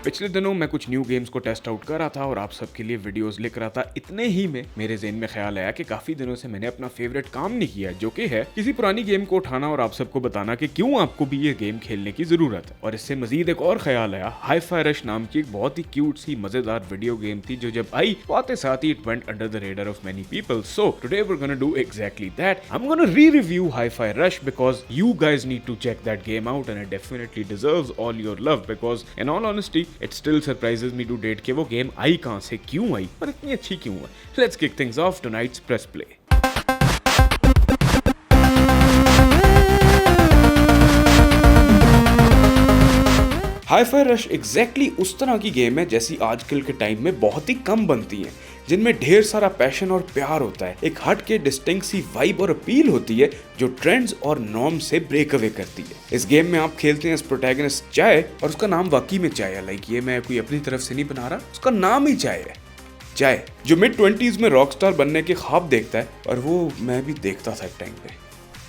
पिछले दिनों मैं कुछ न्यू गेम्स को टेस्ट आउट कर रहा था और आप सबके लिए वीडियोस लिख रहा था। इतने ही में मेरे ज़हन में ख्याल आया कि काफी दिनों से मैंने अपना फेवरेट काम नहीं किया, जो कि है किसी पुरानी गेम को उठाना और आप सबको बताना कि क्यों आपको भी ये गेम खेलने की जरूरत है। और इससे मजीद एक और ख्याल आया, हाई-फाई रश नाम की एक बहुत ही क्यूट सी मजेदार वीडियो गेम थी जो जब आई वो आते साथ ही it went under the radar of many people. So today we are gonna do exactly that. I am gonna re-review Hi-Fi Rush because you guys need to check that game out and it definitely deserves all your love because in all honesty it still surprises me to date कि वो game आई कहां से, क्यों आई और इतनी अच्छी क्यों है। Let's kick things off tonight's press play. Hi-Fi Rush exactly उस तरह की गेम है जैसी आजकल के टाइम में बहुत ही कम बनती हैं, जिनमें ढेर सारा पैशन और प्यार होता है, एक हट के डिस्टिंक्ट सी वाइब और अपील होती है जो ट्रेंड्स और नॉर्म से ब्रेक अवे करती है। इस गेम में आप खेलते हैं इस प्रोटैगनिस्ट चाय, और उसका नाम वाकई में चाय है। लाइक ये मैं कोई अपनी तरफ से नहीं बना रहा, उसका नाम ही चाय है। चाय जो मिड 20s में रॉकस्टार बनने के ख्वाब देखता है, और वो मैं भी देखता था एक टाइम पे।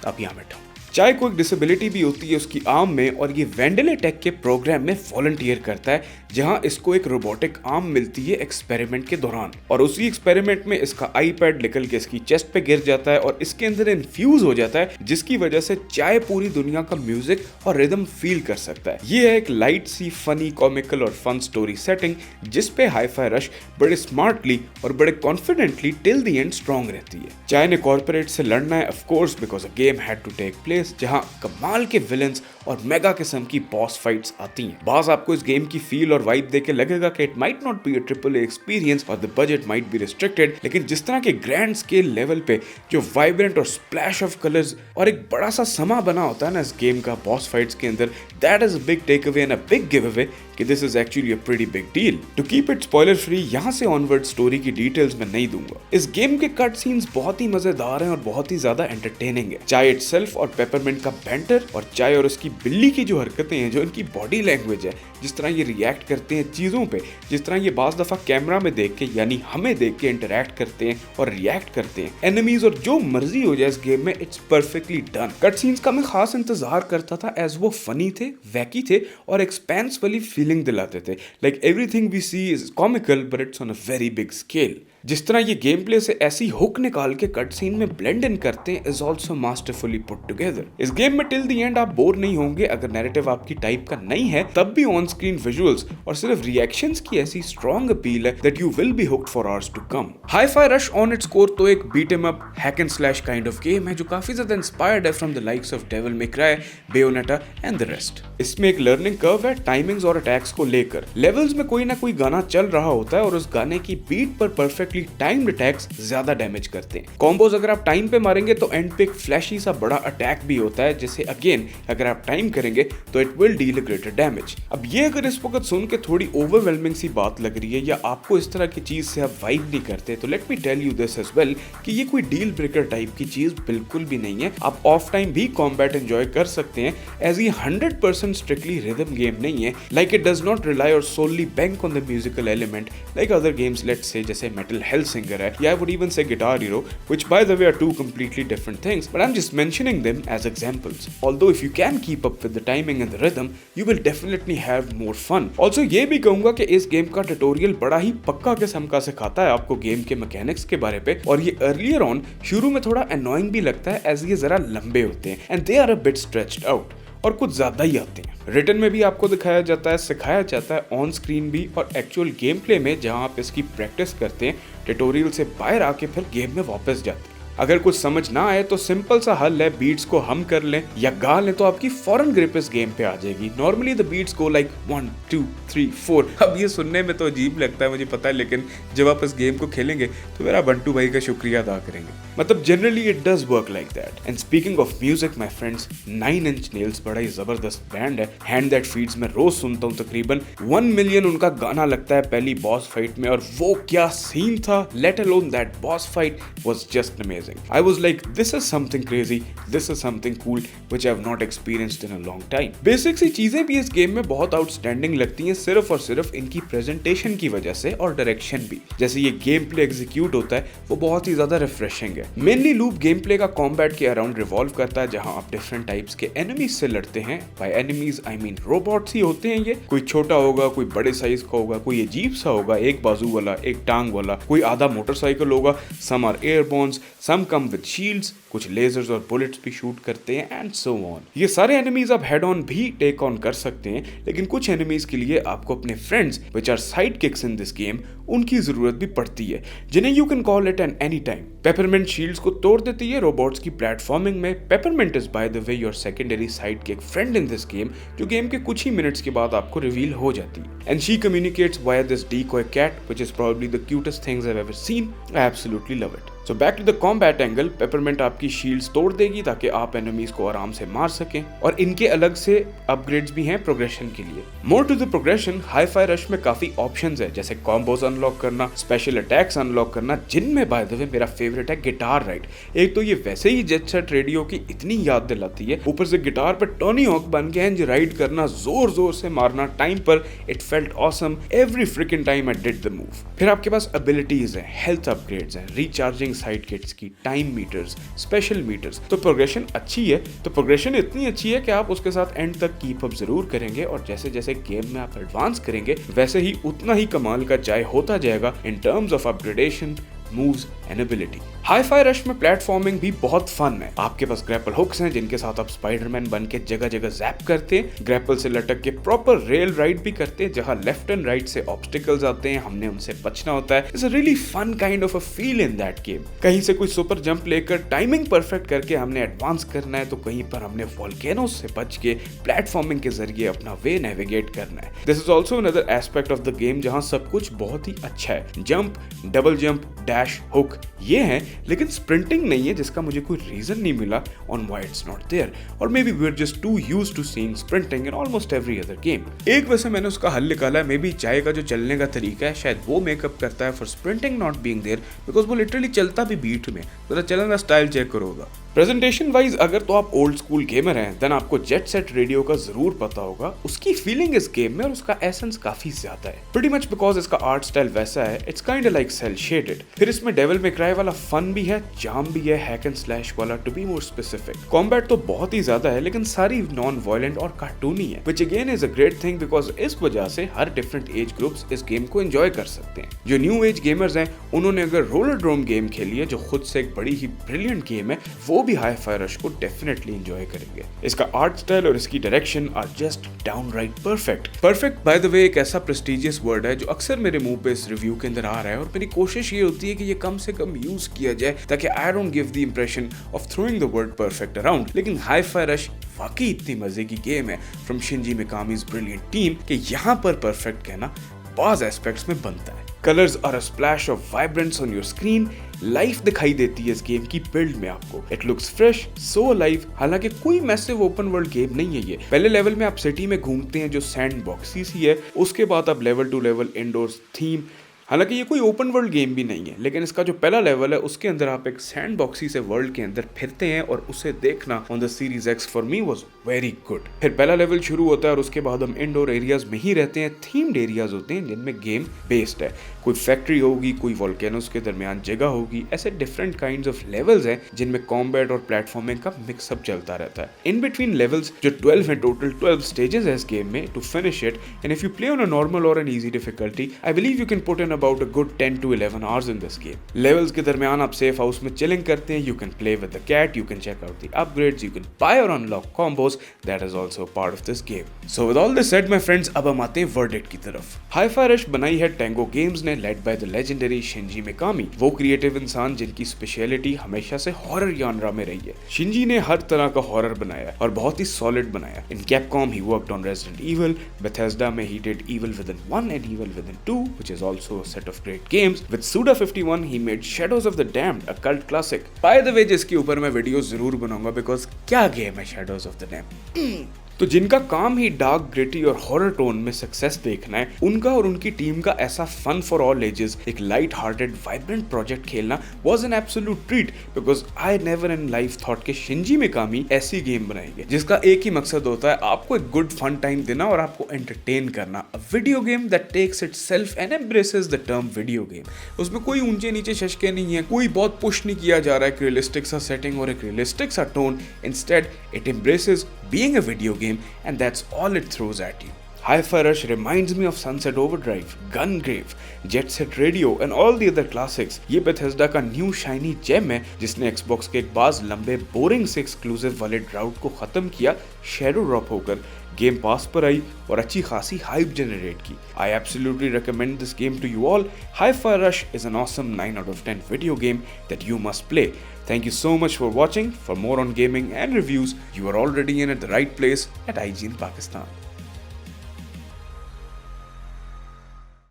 अब यहाँ बैठा हूँ। चाय को एक डिसेबिलिटी भी होती है उसकी आर्म में, और ये वेंडले टेक के प्रोग्राम में वॉलंटियर करता है जहां इसको एक रोबोटिक आर्म मिलती है एक्सपेरिमेंट के दौरान, और उसी एक्सपेरिमेंट में इसका आईपैड निकल के इसकी चेस्ट पे गिर जाता है और इसके अंदर इन्फ्यूज हो जाता है, जिसकी वजह से चाय पूरी दुनिया का म्यूजिक और रिदम फील कर सकता है। ये है एक लाइट सी फनी कॉमिकल और फन स्टोरी सेटिंग जिसपे हाई-फाई रश बड़े स्मार्टली और बड़े confidently till the end strong रहती है। चाय ने कॉर्पोरेट से लड़ना है of course because a game had to take place जहां कमाल के विलेंस और मेगा किस्म की बॉस फाइट्स आती हैं। बास आपको इस गेम की फील और वाइब देख के लगेगा कि it might not be a triple A experience और the budget might be restricted, लेकिन जिस तरह के ग्रैंड स्केल लेवल पे जो वाइब्रेंट और स्प्लैश ऑफ कलर्स और एक बड़ा सा समा बना होता है ना इस गेम का बॉस फाइट्स के अंदर, that is a big takeaway and a big giveaway कि this is actually a pretty big deal. To keep it spoiler free, यहाँ से ऑनवर्ड स्टोरी की डिटेल्स मैं नहीं दूंगा। इस गेम के कट सीन्स बहुत ही मजेदार हैं और बहुत ही ज्यादा एंटरटेनिंग है। चाय इटसेल्फ और पेपरमिंट का बैंटर, और चाय और उसकी बिल्ली की जो हरकतें हैं, जो इनकी बॉडी लैंग्वेज है, जिस तरह ये रिएक्ट करते हैं चीजों पे, जिस तरह ये बाज दफा कैमरा में देख के यानी हमें देख के इंटरैक्ट करते हैं और रिएक्ट करते हैं, एनिमीज और जो मर्जी हो जाए इस गेम में, it's perfectly done. Cut scenes का मैं खास इंतजार करता था एज वो फनी थे, वैकी थे और एक्सपेंस वाली फीलिंग दिलाते थे। Like everything we see is comical but it's on a very big scale. जिस तरह ये गेम प्ले से ऐसी हुक निकाल के कट सीन में ब्लेंड इन करते हैं is also masterfully put together. इस गेम में टिल द एंड आप बोर नहीं होंगे। अगर नैरेटिव आपकी टाइप का नहीं है तब भी ऑन स्क्रीन विजुअल्स और सिर्फ रिएक्शंस की ऐसी स्ट्रॉन्ग अपील है that you will be hooked for hours to come. Hi-fi rush on its core तो एक beat M up hack and slash kind of game है जो काफी ज्यादा इंस्पायर्ड है from the likes of devil May cry, Bayonetta and the rest. इसमें एक learning curve है टाइमिंग्स और अटैक्स को लेकर। लेवल्स में कोई ना कोई गाना चल रहा होता है और उस गाने की बीट पर परफेक्टली टाइम्ड अटैक्स ज्यादा डैमेज करते हैं। कॉम्बोज अगर आप टाइम पे मारेंगे तो एंड पे एक फ्लैशी सा बड़ा अटैक भी होता है जिसे अगेन अगर आप टाइम करेंगे तो it will deal greater damage. अब ये अगर इस वक्त सुन के थोड़ी ओवरवेलमिंग सी बात लग रही है या आपको इस तरह की चीज से आप वाइब नहीं करते, तो let me tell you this as well कि ये कोई डील ब्रेकर टाइप की चीज बिल्कुल भी नहीं है। आप ऑफ टाइम भी कॉम्बैट एंजॉय कर सकते हैं एज ये 100% स्ट्रिक्टली रिदम गेम नहीं है। Like it does not rely or solely bank on the musical element like other games let's say जैसे मेटल हेलसिंगर है, या I would even say Guitar Hero, which by the way are two completely different things, but I'm just mentioning them as examples. Although if you can keep up with the timing and the rhythm, you will definitely have more fun. Also ये भी कहूंगा कि इस game का tutorial बड़ा ही पक्का किस्म का सिखाता है आपको गेम के मैकेनिक्स के बारे पे, और ये अर्लियर ऑन शुरू में थोड़ा annoying भी लगता है एज ये जरा लंबे होते हैं and they are a bit stretched out और कुछ ज्यादा ही आते हैं। रिटन में भी आपको दिखाया जाता है, सिखाया जाता है ऑन स्क्रीन भी, और एक्चुअल गेम प्ले में जहां आप इसकी प्रैक्टिस करते हैं ट्यूटोरियल से बाहर आके फिर गेम में वापस जाते हैं। अगर कुछ समझ ना आए तो सिंपल सा हल है, बीट्स को हम कर लें या गा लें तो आपकी फौरन ग्रिप इस गेम पे आ जाएगी। Normally the beats go like 1 2 3 4। अब ये सुनने में तो अजीब लगता है मुझे पता है, लेकिन जब आप इस गेम को खेलेंगे तो मेरा बंटू भाई का शुक्रिया अदा करेंगे। मतलब generally it does work like that. And speaking of music my friends, 9 inch nails बड़ा ही जबरदस्त बैंड है, हैंड दैट फीड्स मैं रोज सुनता हूँ। तकरीबन 1 मिलियन उनका गाना लगता है पहली बॉस फाइट में, और वो क्या सीन था। Let alone that boss fight was just amazing. mesmerizing. I was like, this is something crazy, this is something cool which I have not experienced in a long time. Basic सी चीजें भी इस game में बहुत outstanding लगती हैं सिर्फ और सिर्फ इनकी प्रेजेंटेशन की वजह से और डायरेक्शन भी। जैसे ये गेम प्ले एग्जीक्यूट होता है वो बहुत ही ज्यादा रिफ्रेशिंग है। मेनली लूप गेम प्ले का कॉम्बैट के अराउंड रिवॉल्व करता है, जहां आप डिफरेंट टाइप्स के एनिमीज से लड़ते हैं। By enemies I mean robots ही होते हैं ये। कोई छोटा होगा, कोई बड़े साइज का होगा, कोई अजीब सा होगा, एक बाजू वाला, एक टांग वाला, कोई आधा मोटरसाइकिल होगा। Some are airbornes, some come with shields, कुछ लेजर्स और बुलेट्स भी शूट करते हैं एंड सो ऑन। ये सारे एनिमीज आप हेड ऑन भी टेक ऑन कर सकते हैं, लेकिन कुछ एनिमीज के लिए आपको अपने friends which are side kicks in this game उनकी जरूरत भी पड़ती है, जिन्हें you can call it an any time. Peppermint shields को तोड़ देती है रोबोट्स की प्लेटफॉर्मिंग में। Peppermint is by the way your secondary side kick friend in this game, जो गेम के कुछ ही मिनट्स के बाद आपको रिवील हो जाती है। And she communicates via this decoy cat, which is probably the cutest things I've ever seen. I absolutely love it. So back to the combat angle, peppermint आपकी शील्ड्स तोड़ देगी ताकि आप एनिमीज को आराम से मार सकें, और इनके अलग से अपग्रेड्स भी हैं प्रोग्रेशन के लिए। More to the progression, Hi-Fi Rush में काफी ऑप्शंस है, जैसे कॉम्बोज अनलॉक करना, स्पेशल अटैक्स अनलॉक करना, जिनमें बाय द वे मेरा फेवरेट है गिटार राइड। एक तो ये वैसे ही जेट सेट रेडियो की इतनी याद दिलाती है, ऊपर से गिटार पर टोनी हॉक बन के एंज राइड करना, जोर जोर से मारना टाइम पर। It felt awesome every fricking time I did the move. फिर आपके पास एबिलिटीज हैं, हेल्थ अपग्रेड्स हैं, रिचार्जिंग साइड किट्स की, टाइम मीटर्स, स्पेशल मीटर्स। तो प्रोग्रेशन अच्छी है, तो प्रोग्रेशन इतनी अच्छी है कि आप उसके साथ एंड तक कीप अप जरूर करेंगे, और जैसे जैसे गेम में आप एडवांस करेंगे वैसे ही उतना ही कमाल का चाय होता जाएगा in terms of upgradation, moves and ability. Hi-Fi Rush में प्लेटफॉर्मिंग भी बहुत फन है। आपके पास ग्रैपल हुक्स हैं जिनके साथ आप स्पाइडरमैन बन के जगह जगह जैप करते हैं। ग्रैपल से लटक के प्रॉपर रेल राइड भी करते हैं, जहां लेफ्ट एंड राइट से ऑब्स्टिकल्स आते हैं, हमने उनसे बचना होता है। It's a really fun kind of a feel in that game. कहीं से कोई सुपर जंप लेकर टाइमिंग परफेक्ट करके हमने एडवांस करना है, तो कहीं पर हमने वोल्केनोस से बच के प्लेटफॉर्मिंग के जरिए अपना वे नेविगेट करना है। This is also another aspect of the game जहां सब कुछ बहुत ही अच्छा है। Jump, double jump, dash, hook ये है, लेकिन स्प्रिंटिंग नहीं है, जिसका मुझे कोई रीजन नहीं मिला on why it's not there, और maybe we are just too used to seeing sprinting in almost every other game. एक वैसे मैंने उसका हल निकाला है, मे बी चाय का जो चलने का तरीका है शायद वो मेकअप करता है for sprinting not being there, because वो लिटरली चलता भी बीट में। जरा चलन का स्टाइल चेक करोगा। प्रेजेंटेशन वाइज अगर तो आप ओल्ड स्कूल गेमर हैं, देन आपको जेट सेट रेडियो का जरूर पता होगा। उसकी फीलिंग इस गेम में और उसका एसेंस काफी ज्यादा है, प्रीटी मच बिकॉज इसका आर्ट स्टाइल वैसा है, it's kind of like cel shaded. फिर इसमें डेविल मे क्राई वाला फन भी है, जाम भी है, हैक एंड स्लैश वाला to be more specific. Combat तो बहुत ही ज्यादा है, लेकिन सारी नॉन वायलेंट और कार्टूनी है, which again is a great thing, because इस वजह से हर डिफरेंट एज ग्रुप्स इस गेम को एंजॉय कर सकते हैं। जो न्यू एज गेमर्स हैं, उन्होंने अगर रोलरड्रोम गेम खेली है, जो खुद से एक बड़ी ही ब्रिलियंट गेम है, वो भी हाई-फाई रश को डेफिनेटली एंजॉय करेंगे। इसका आर्ट स्टाइल और इसकी direction are just downright perfect. Perfect by the way एक ऐसा प्रेस्टिजियस वर्ड है जो अक्सर मेरे मुंह पे इस रिव्यू के अंदर आ रहा है, और मेरी कोशिश ये होती है कि ये कम से कम यूज किया जाए ताकि I don't give the impression of throwing the word perfect around. लेकिन हाई-फाई रश वाकई इतनी मजे की गेम है फ्रॉम शिंजी मिकामी's ब्रिलियंट टीम कि यहाँ पर परफेक्ट कहना बाज एस्पेक्ट्स में बनता है। Colours are a splash of vibrance on your screen. Life दिखाई देती है इस गेम की बिल्ड में आपको। It looks fresh, so live. हालांकि कोई मैसिव ओपन वर्ल्ड गेम नहीं है ये। पहले लेवल में आप सिटी में घूमते हैं जो सैंड बॉक्सेस ही है, उसके बाद आप level to level indoors theme. हालांकि ये कोई ओपन वर्ल्ड गेम भी नहीं है, लेकिन इसका जो पहला लेवल है उसके अंदर आप एक सैंड बॉक्सी से वर्ल्ड के अंदर फिरते हैं, और उसे देखना on the series x for me was very good. फिर पहला लेवल शुरू होता है और उसके बाद हम इंडोर एरियाज में ही रहते हैं। थीम्ड एरियाज होते हैं जिनमें गेम बेस्ड है। कोई फैक्ट्री होगी, कोई वोल्केनोस के दरमियान जगह होगी, ऐसे डिफरेंट काइंड्स ऑफ लेवल्स हैं जिनमें कॉम्बैट और प्लेटफॉर्मिंग का मिक्सअप चलता रहता है। इन बिटवीन लेवल्स जो 12 है टोटल, 12 स्टेजेस है इस गेम में to finish it, and if you play on a normal or an easy difficulty, I believe you can put in about a good 10 to 11 hours in this game. Levels के दरमियान आप safe house में chilling करते हैं, you can play with the cat, you can check out the upgrades, you can buy or unlock combos, that is also a part of this game. So with all this said my friends, अब हम आते हैं verdict की तरफ। Hi-Fi Rush बनाई है Tango Games ने, led by the legendary Shinji Mikami, वो क्रिएटिव इंसान जिनकी स्पेशलिटी हमेशा से हॉरर जॉनरा में रही है। शिंजी ने हर तरह का हॉरर बनाया और बहुत ही सॉलिड बनाया। In Capcom he worked on Resident Evil, Bethesda में he did Evil Within 1 and Evil Within 2, which is also a set of great games. With Suda51 he made Shadows of the Damned, a cult classic. By the way, जिसके ऊपर मैं video जरूर बनाऊंगा, because क्या game है Shadows of the Damned। तो जिनका काम ही डार्क, ग्रिटी और हॉरर टोन में सक्सेस देखना है, उनका और उनकी टीम का ऐसा फन फॉर ऑल एजेस एक लाइट हार्टेड वाइब्रेंट प्रोजेक्ट खेलना was an absolute treat, because I never in life thought के शिंजी मिकामी ऐसी गेम बनाएंगे जिसका एक ही मकसद होता है आपको एक गुड फन टाइम देना और आपको एंटरटेन करना। A video game that takes itself and embraces the term video game. उसमें कोई ऊंचे नीचे शशके नहीं है, कोई बहुत पुश नहीं किया जा रहा है एक रियलिस्टिक सा सेटिंग और एक रियलिस्टिक सा tone. Instead it embraces being a video game, and that's all it throws at you. Hi-Fi Rush reminds me of Sunset Overdrive, Gungrave, Jet Set Radio and all the other classics. ये Bethesda का new shiny GeM है जिसने Xbox के एक बाज लंबे boring से exclusive वाले ड्राउट को खत्म किया शैडो ड्रॉप होकर, गेम पास पर आई और अच्छी खासी हाइप जनरेट की। I absolutely recommend this game to you all. Hi-Fi Rush is an awesome 9 out of 10 video game that you must play. Thank you so much for watching. For more on gaming and reviews, you are already in at the right place at IG in Pakistan.